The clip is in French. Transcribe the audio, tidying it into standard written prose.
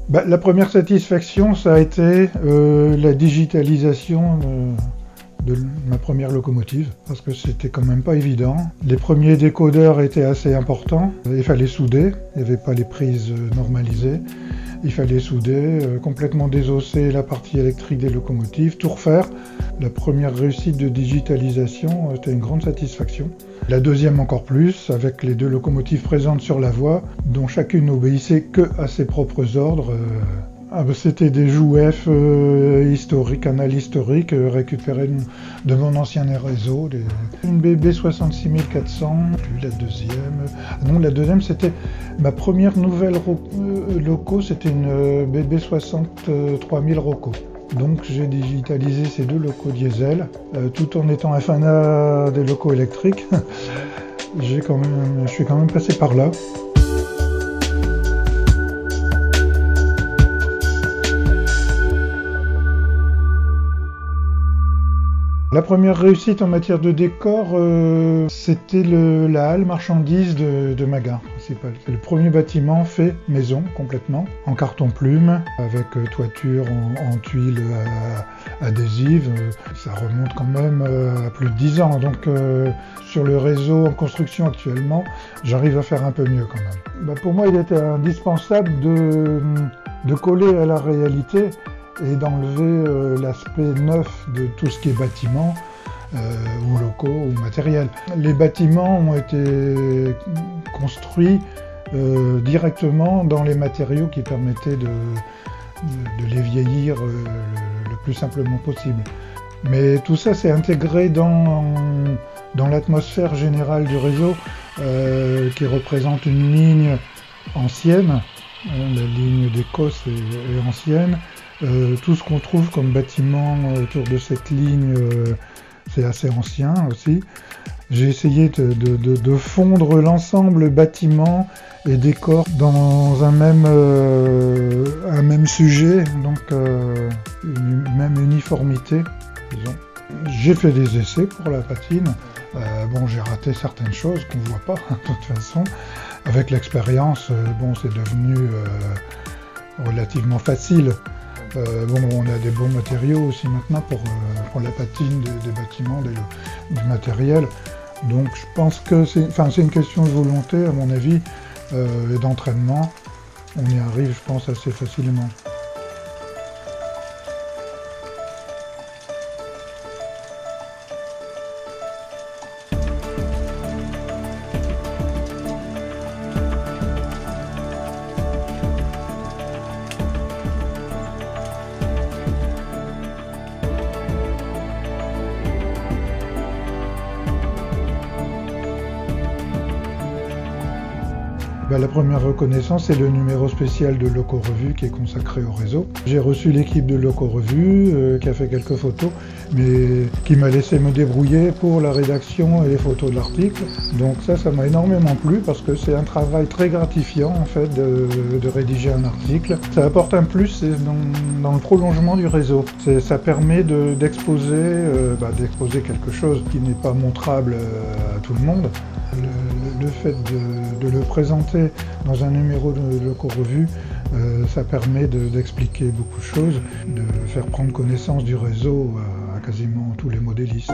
La première satisfaction, ça a été la digitalisation de ma première locomotive, parce que c'était quand même pas évident. Les premiers décodeurs étaient assez importants, il fallait souder, il n'y avait pas les prises normalisées. Il fallait souder, complètement désosser la partie électrique des locomotives, tout refaire. La première réussite de digitalisation était une grande satisfaction. La deuxième encore plus, avec les deux locomotives présentes sur la voie, dont chacune n'obéissait que à ses propres ordres. C'était des jouets historiques, canal historique, récupérés de mon ancien réseau. Une BB 66400, puis la deuxième. Non, la deuxième, c'était ma première nouvelle loco, c'était une BB 63000 Roco. Donc j'ai digitalisé ces deux locaux diesel, tout en étant un fanat des locaux électriques. Je suis quand même passé par là. La première réussite en matière de décor, c'était la halle marchandise de ma gare principale. C'est le premier bâtiment fait maison complètement, en carton-plume, avec toiture en tuiles adhésives. Ça remonte quand même à plus de 10 ans, donc sur le réseau en construction actuellement, j'arrive à faire un peu mieux quand même. Pour moi, il était indispensable de coller à la réalité et d'enlever l'aspect neuf de tout ce qui est bâtiment, ou locaux, ou matériel. Les bâtiments ont été construits directement dans les matériaux qui permettaient de les vieillir le plus simplement possible. Mais tout ça s'est intégré dans l'atmosphère générale du réseau, qui représente une ligne ancienne. La ligne d'Écosse est ancienne. Tout ce qu'on trouve comme bâtiment autour de cette ligne, c'est assez ancien aussi. J'ai essayé de fondre l'ensemble bâtiment et décor dans un même sujet, donc une même uniformité, disons. J'ai fait des essais pour la patine. J'ai raté certaines choses qu'on ne voit pas, de toute façon. Avec l'expérience, c'est devenu relativement facile. On a des bons matériaux aussi maintenant pour la patine des bâtiments, du matériel. Donc je pense que c'est une question de volonté, à mon avis, et d'entraînement. On y arrive, je pense, assez facilement. La première reconnaissance, c'est le numéro spécial de Loco Revue qui est consacré au réseau. J'ai reçu l'équipe de Loco Revue qui a fait quelques photos, mais qui m'a laissé me débrouiller pour la rédaction et les photos de l'article. Donc ça m'a énormément plu parce que c'est un travail très gratifiant en fait de rédiger un article. Ça apporte un plus dans le prolongement du réseau. Ça permet d'exposer quelque chose qui n'est pas montrable à tout le monde. Le fait de le présenter dans un numéro de Loco Revue, ça permet d'expliquer beaucoup de choses, de faire prendre connaissance du réseau à quasiment tous les modélistes.